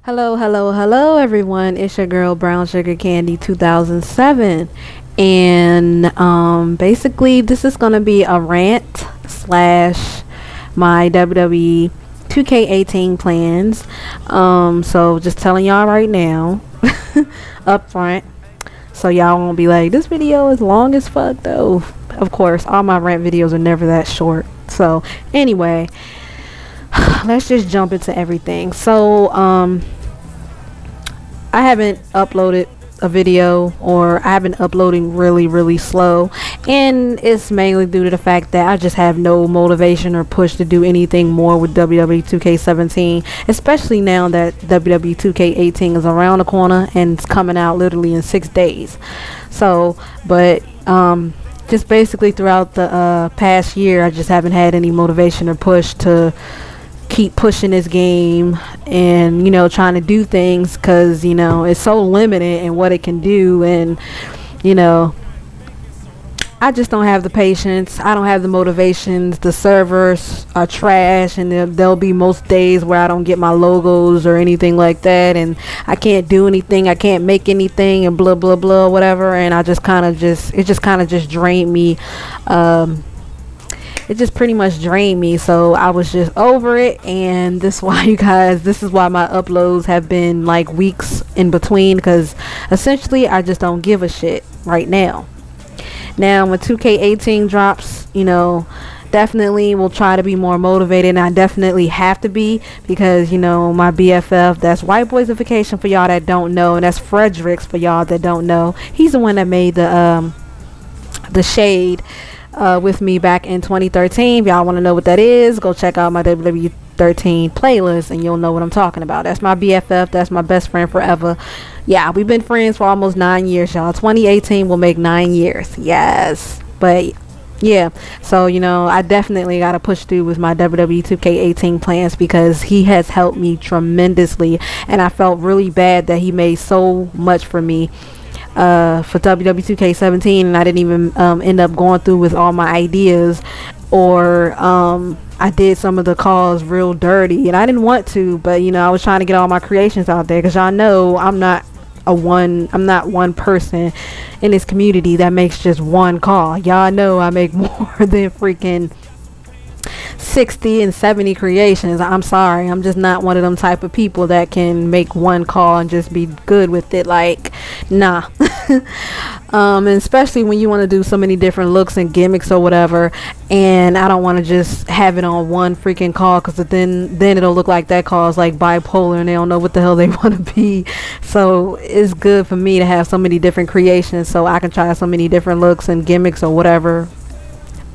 Hello, hello, hello, everyone. It's your girl Brown Sugar Candy 2007. And basically, this is going to be a rant slash my WWE 2K18 plans. So just telling y'all right now, up front, so y'all won't be like, this video is long as fuck, though. Of course, all my rant videos are never that short. So, anyway. Let's just jump into everything. So I haven't uploaded a video, or I have been uploading really slow, and it's mainly due to the fact that I just have no motivation or push to do anything more with WWE 2K17, especially now that WWE 2K18 is around the corner and it's coming out literally in 6 days. So but just basically throughout the past year, I just haven't had any motivation or push to keep pushing this game and trying to do things, because it's so limited in what it can do, and I just don't have the patience. I don't have the motivations. The servers are trash, and there'll be most days where I don't get my logos or anything like that, and I can't do anything. I can't make anything, and blah blah blah, whatever. And it just kind of just drained me. It just pretty much drained me, so I was just over it. And this is why my uploads have been like weeks in between, because essentially I just don't give a shit right now. Now when 2K18 drops, definitely will try to be more motivated, and I definitely have to be, because my BFF, that's White Boysification for y'all that don't know, and that's Fredericks for y'all that don't know. He's the one that made the shade with me back in 2013. If y'all want to know what that is, go check out my WWE 13 playlist and you'll know what I'm talking about. That's my BFF. That's my best friend forever. Yeah, we've been friends for almost 9 years, y'all. 2018 will make 9 years. Yes. But yeah, so I definitely got to push through with my WWE 2K18 plans, because he has helped me tremendously, and I felt really bad that he made so much for me for WWE 2K17, and I didn't even end up going through with all my ideas, or I did some of the calls real dirty, and I didn't want to, but I was trying to get all my creations out there, because y'all know I'm not one person in this community that makes just one call. Y'all know I make more than freaking 60 and 70 creations. I'm sorry, I'm just not one of them type of people that can make one call and just be good with it. Like, nah. And especially when you want to do so many different looks and gimmicks or whatever, and I don't want to just have it on one freaking call, because then it'll look like that call is like bipolar and they don't know what the hell they want to be. So it's good for me to have so many different creations, so I can try so many different looks and gimmicks or whatever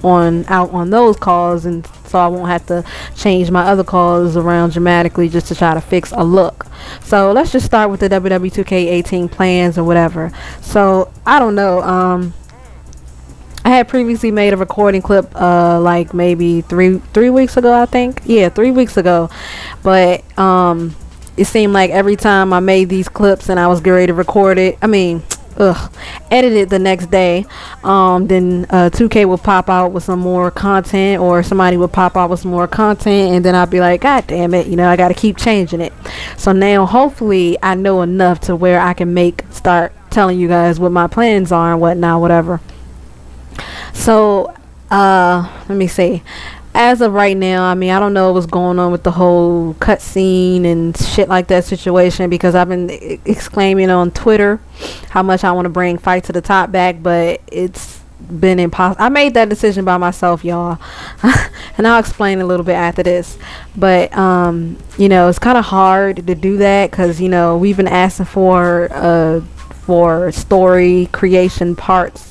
on those calls, and so I won't have to change my other calls around dramatically just to try to fix a look. So let's just start with the WWE 2K18 plans or whatever. So I don't know, I had previously made a recording clip like maybe three weeks ago, I think. Yeah, 3 weeks ago. But it seemed like every time I made these clips and I was getting ready to record it, edit it the next day, then 2K will pop out with some more content, or somebody would pop out with some more content, and then I'll be like, God damn it, I gotta keep changing it. So now hopefully I know enough to where I can start telling you guys what my plans are and whatnot, whatever. So let me see. As of right now, I don't know what's going on with the whole cutscene and shit like that situation, because I've been exclaiming on Twitter how much I want to bring Fight to the Top back, but it's been impossible. I made that decision by myself, y'all. And I'll explain a little bit after this. But it's kind of hard to do that, because we've been asking for story creation parts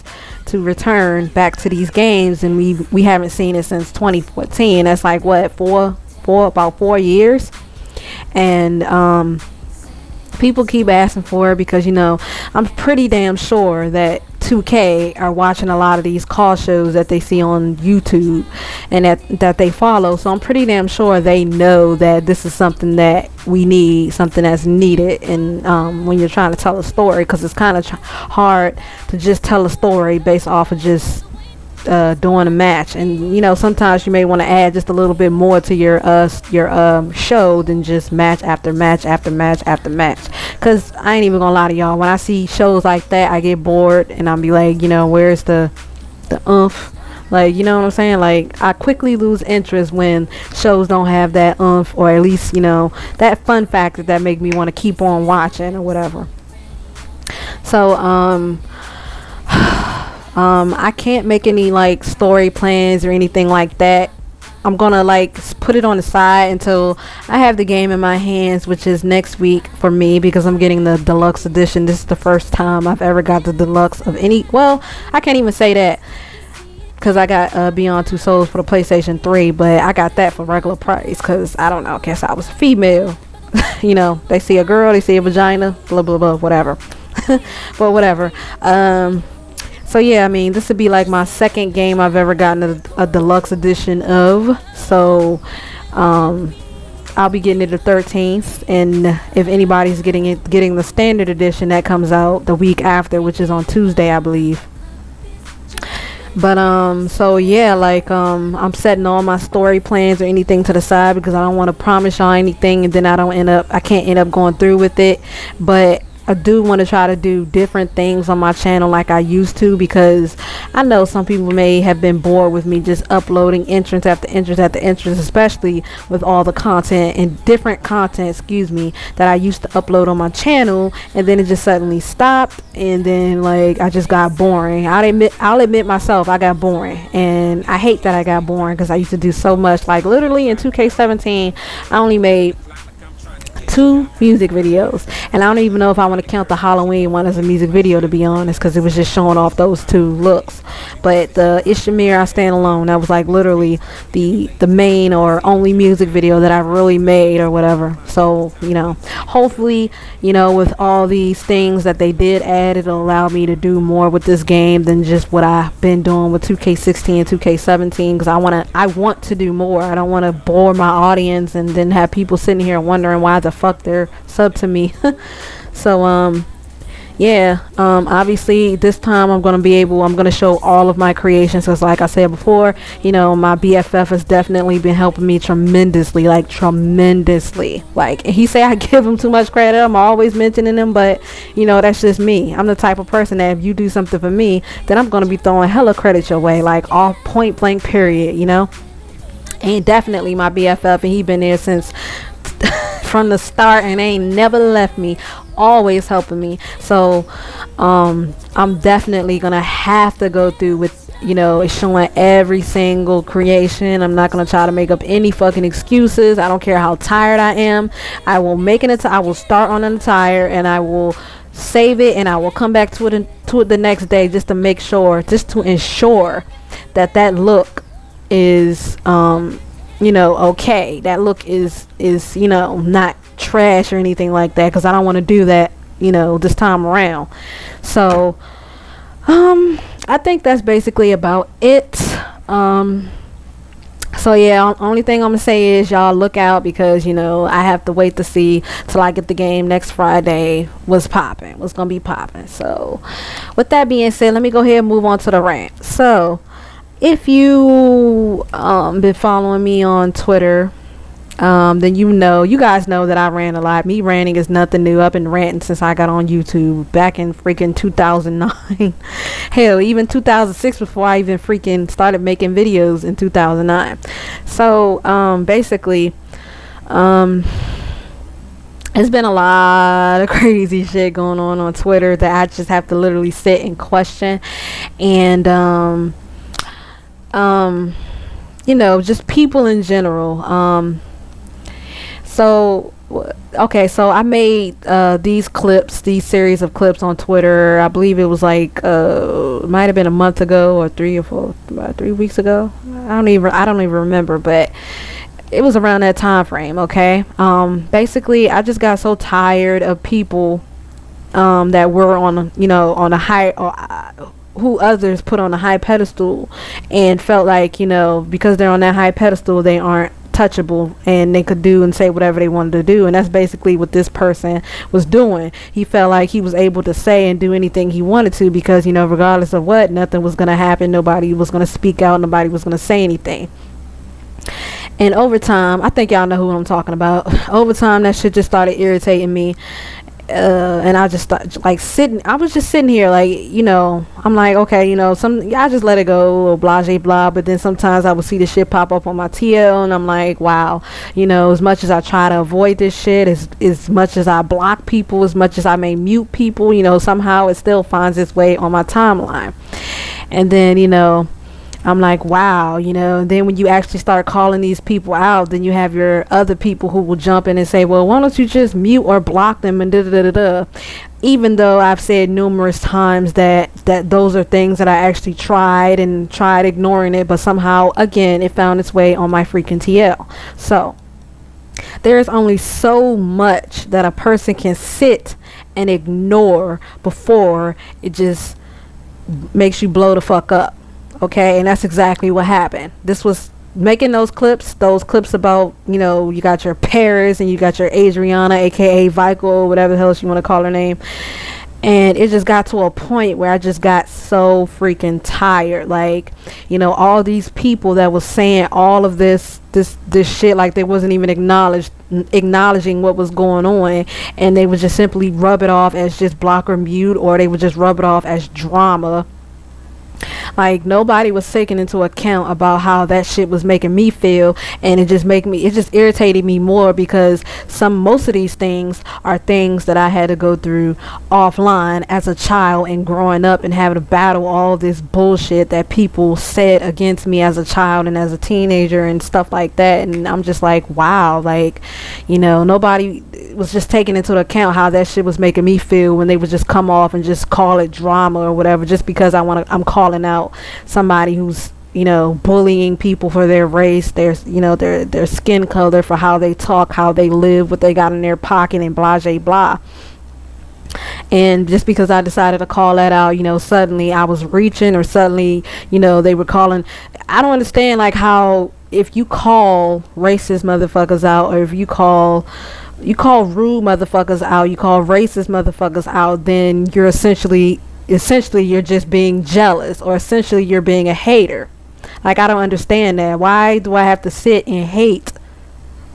to return back to these games, and we haven't seen it since 2014. That's like what, about 4 years. And people keep asking for it, because I'm pretty damn sure that 2K are watching a lot of these call shows that they see on YouTube and that they follow. So I'm pretty damn sure they know that this is something that we need, something that's needed. And when you're trying to tell a story, because it's kind of hard to just tell a story based off of just doing a match. And you know, sometimes you may want to add just a little bit more to your show than just match after match after match after match. Cause I ain't even gonna lie to y'all, when I see shows like that, I get bored and I'll be like, you know, where's the oomph? Like, you know what I'm saying? Like, I quickly lose interest when shows don't have that oomph, or at least, you know, that fun factor that make me want to keep on watching or whatever. So I can't make any like story plans or anything like that. I'm gonna like put it on the side until I have the game in my hands, which is next week for me, because I'm getting the deluxe edition. This is the first time I've ever got the deluxe of any. Well, I can't even say that, because I got Beyond Two Souls for the PlayStation 3, but I got that for regular price because I don't know, I guess I was female. You know, they see a girl, they see a vagina, blah blah blah, whatever. But whatever. So yeah, I mean, this would be like my second game I've ever gotten a deluxe edition of. So I'll be getting it the 13th, and if anybody's getting the standard edition, that comes out the week after, which is on Tuesday, I believe. But so yeah, like I'm setting all my story plans or anything to the side, because I don't want to promise y'all anything and then I can't end up going through with it. But I do want to try to do different things on my channel like I used to, because I know some people may have been bored with me just uploading entrance after entrance after entrance, especially with all the content and different content, that I used to upload on my channel, and then it just suddenly stopped, and then like I just got boring. I'll admit myself, I got boring, and I hate that I got boring, because I used to do so much. Like literally in 2K17, I only made 2 music videos, and I don't even know if I want to count the Halloween one as a music video, to be honest, because it was just showing off those 2 looks. But the Ishimir I Stand Alone, that was like literally the main or only music video that I really made or whatever. So you know, hopefully, you know, with all these things that they did add, it'll allow me to do more with this game than just what I've been doing with 2K16 and 2K17, because I want to do more. I don't want to bore my audience and then have people sitting here wondering why the fuck they're sub to me. So yeah, obviously this time I'm gonna show all of my creations, because like I said before, you know, my BFF has definitely been helping me tremendously. Like he say I give him too much credit, I'm always mentioning him, but you know, that's just me. I'm the type of person that if you do something for me, then I'm gonna be throwing hella credit your way, like all point blank period, you know. And definitely my BFF, and he been there since from the start and ain't never left me, always helping me. So I'm definitely gonna have to go through with, you know, showing every single creation. I'm not gonna try to make up any fucking excuses. I don't care how tired I am. I will I will start on an attire, and I will save it, and I will come back to it the next day, just to ensure that look is you know, okay, that look is you know, not trash or anything like that, because I don't want to do that, you know, this time around. So I think that's basically about it. So yeah, only thing I'm gonna say is y'all look out, because you know, I have to wait to see till I get the game next Friday what's gonna be popping. So with that being said, let me go ahead and move on to the rant. So if you been following me on Twitter, then you guys know that I rant a lot. Me ranting is nothing new. I've been ranting since I got on YouTube back in freaking 2009. Hell, even 2006, before I even freaking started making videos in 2009. So basically, it's been a lot of crazy shit going on Twitter that I just have to literally sit and question. And you know, just people in general. So I made these series of clips on Twitter. I believe it was like might have been a month ago, or about 3 weeks ago. I don't even remember, but it was around that time frame. Okay. Basically, I just got so tired of people that were on, you know, on a high, or who others put on a high pedestal, and felt like, you know, because they're on that high pedestal, they aren't untouchable and they could do and say whatever they wanted to do. And that's basically what this person was doing. He felt like he was able to say and do anything he wanted to because, you know, regardless of what, nothing was going to happen. Nobody was going to speak out. Nobody was going to say anything. And over time, I think y'all know who I'm talking about. Over time, that shit just started irritating me. And I just thought, like, I was just sitting here, like, you know, I'm like, okay, you know, I just let it go, or blah, blah, blah. But then sometimes I would see this shit pop up on my TL, and I'm like, wow, you know, as much as I try to avoid this shit, as much as I block people, as much as I may mute people, you know, somehow it still finds its way on my timeline. And then, you know, I'm like, wow, you know, and then when you actually start calling these people out, then you have your other people who will jump in and say, well, why don't you just mute or block them and da-da-da-da-da. Even though I've said numerous times that those are things that I actually tried ignoring it, but somehow, again, it found its way on my freaking TL. So there's only so much that a person can sit and ignore before it just makes you blow the fuck up. Okay, and that's exactly what happened. This was making those clips about, you know, you got your Paris and you got your Adriana, aka Vico, whatever the hell you want to call her name. And it just got to a point where I just got so freaking tired. Like, you know, all these people that was saying all of this shit, like they wasn't even acknowledging what was going on, and they would just simply rub it off as just block or mute, or they would just rub it off as drama. Like, nobody was taking into account about how that shit was making me feel, and it just irritated me more because most of these things are things that I had to go through offline as a child and growing up and having to battle all this bullshit that people said against me as a child and as a teenager and stuff like that. And I'm just like, wow, like, you know, nobody was just taking into account how that shit was making me feel when they would just come off and just call it drama or whatever, just because I'm calling out somebody who's, you know, bullying people for their race, their, you know, their skin color, for how they talk, how they live, what they got in their pocket, and blah blah blah. And just because I decided to call that out, you know, suddenly I was reaching, or suddenly, you know, they were calling. I don't understand, like, how if you call racist motherfuckers out, or if you call rude motherfuckers out, you call racist motherfuckers out, then you're essentially you're just being jealous, or essentially you're being a hater. Like, I don't understand that. Why do I have to sit and hate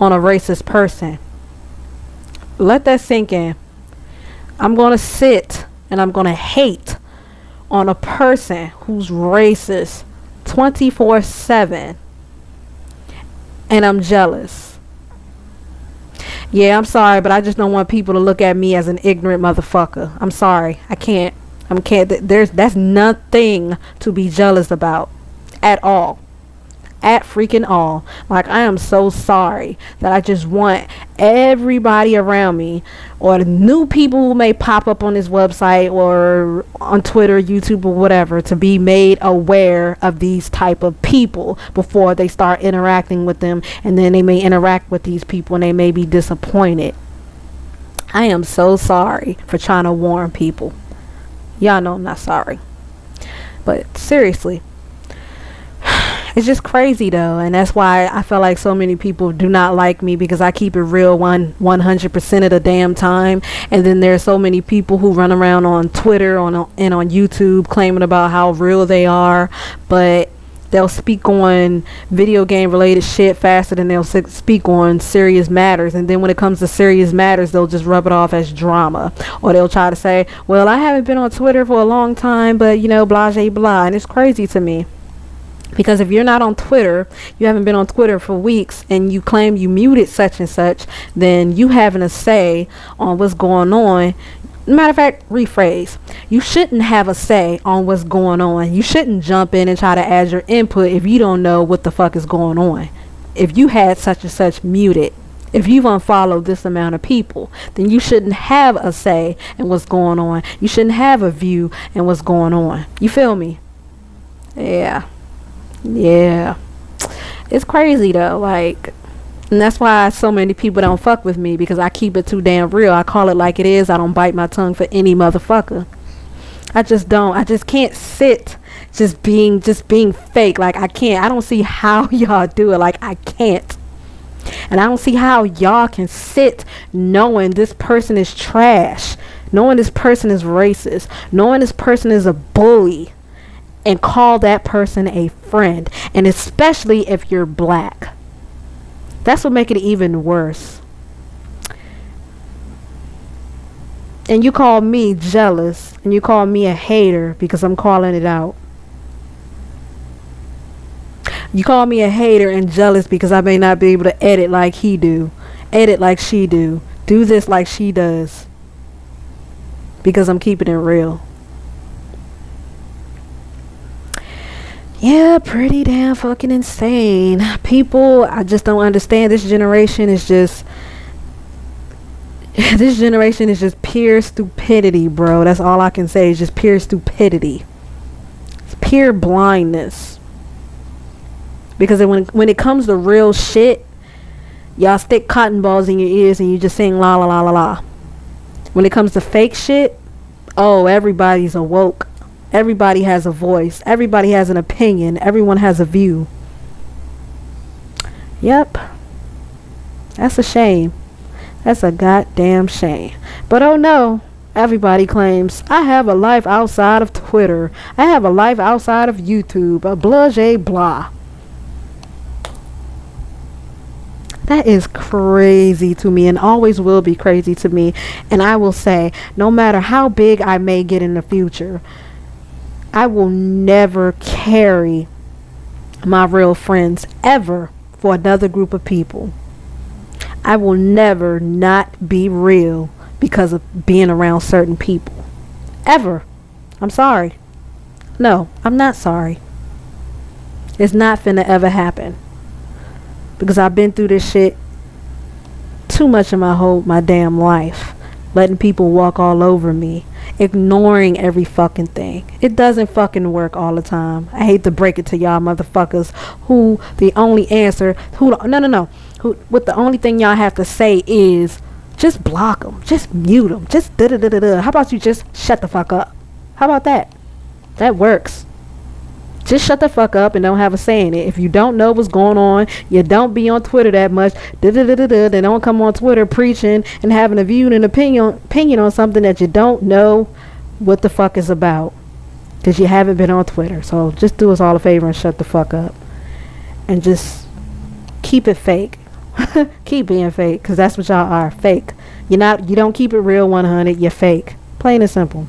on a racist person? Let that sink in. I'm going to sit and I'm going to hate on a person who's racist 24/7, and I'm jealous. Yeah, I'm sorry, but I just don't want people to look at me as an ignorant motherfucker. I'm sorry. I can't. That's nothing to be jealous about at all. At freaking all. Like, I am so sorry that I just want everybody around me, or the new people who may pop up on this website or on Twitter, YouTube, or whatever, to be made aware of these type of people before they start interacting with them, and then they may interact with these people and they may be disappointed. I am so sorry for trying to warn people. Y'all know I'm not sorry. But seriously, it's just crazy though, and that's why I feel like so many people do not like me, because I keep it real 100% of the damn time. And then there's so many people who run around on Twitter and on YouTube claiming about how real they are, but they'll speak on video game related shit faster than they'll speak on serious matters. And then when it comes to serious matters, they'll just rub it off as drama, or they'll try to say, well, I haven't been on Twitter for a long time, but, you know, blah blah blah. And it's crazy to me, because if you're not on Twitter, you haven't been on Twitter for weeks, and you claim you muted such and such, then you having a say on what's going on. Matter of fact, rephrase. You shouldn't have a say on what's going on. You shouldn't jump in and try to add your input if you don't know what the fuck is going on. If you had such and such muted, if you've unfollowed this amount of people, then you shouldn't have a say in what's going on. You shouldn't have a view in what's going on. You feel me? Yeah. It's crazy though, like, and that's why so many people don't fuck with me, because I keep it too damn real. I call it like it is. I don't bite my tongue for any motherfucker. I just don't. I just can't sit just being fake. Like, I can't. I don't see how y'all do it. Like, I can't. And I don't see how y'all can sit knowing this person is trash, knowing this person is racist, knowing this person is a bully, and call that person a friend. And especially if you're black. That's what makes it even worse. And you call me jealous, and you call me a hater because I'm calling it out. You call me a hater and jealous because I may not be able to edit like he do, edit like she do this like she does, because I'm keeping it real. Yeah, pretty damn fucking insane. People, I just don't understand. This generation is just pure stupidity, bro. That's all I can say, is just pure stupidity. It's pure blindness. Because when it comes to real shit, y'all stick cotton balls in your ears and you just sing la la la la la. When it comes to fake shit, oh, everybody's awoke. Everybody has a voice. Everybody has an opinion. Everyone has a view. Yep. That's a shame. That's a goddamn shame. But oh no, everybody claims, I have a life outside of Twitter. I have a life outside of YouTube. Blah, blah. That is crazy to me, and always will be crazy to me. And I will say, no matter how big I may get in the future, I will never carry my real friends ever for another group of people. I will never not be real because of being around certain people. Ever. I'm sorry. No, I'm not sorry. It's not finna ever happen. Because I've been through this shit too much in my damn life. Letting people walk all over me. Ignoring every fucking thing. It doesn't fucking work all the time. I hate to break it to y'all motherfuckers who the only answer, what the only thing y'all have to say is just block them, just mute them, just da-da-da-da-da. How about you just shut the fuck up? How about that? That works. Just shut the fuck up and don't have a say in it. If you don't know what's going on, you don't be on Twitter that much, then don't come on Twitter preaching and having a view and an opinion on something that you don't know what the fuck is about, because you haven't been on Twitter. So just do us all a favor and shut the fuck up and just keep it fake. Keep being fake, because that's what y'all are, fake. You don't keep it real 100, you're fake, plain and simple.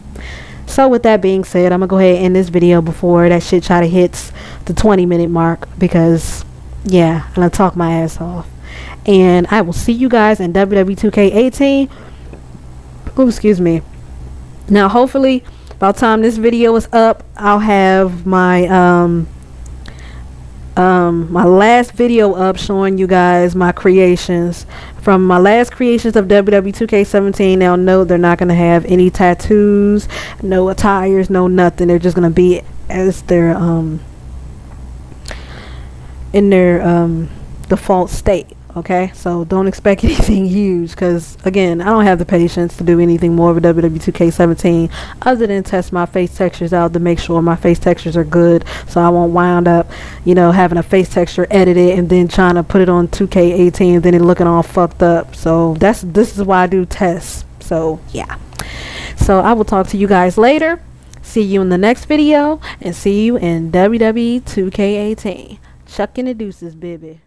So with that being said, I'm gonna go ahead and end this video before that shit try to hits the 20-minute mark, because yeah, I'm gonna talk my ass off. And I will see you guys in WWE 2K18. Oh, excuse me. Now hopefully by the time this video is up, I'll have my my last video up showing you guys my creations from my last creations of WWE 2K17. Now note, they're not going to have any tattoos, no attires, no nothing. They're just going to be as their in their default state. Okay, so don't expect anything huge, because again, I don't have the patience to do anything more with WWE 2K17 other than test my face textures out to make sure my face textures are good, so I won't wind up, having a face texture edited and then trying to put it on 2K18 and then it looking all fucked up. So this is why I do tests. So yeah, so I will talk to you guys later. See you in the next video, and see you in WWE 2K18. Chucking the deuces, baby.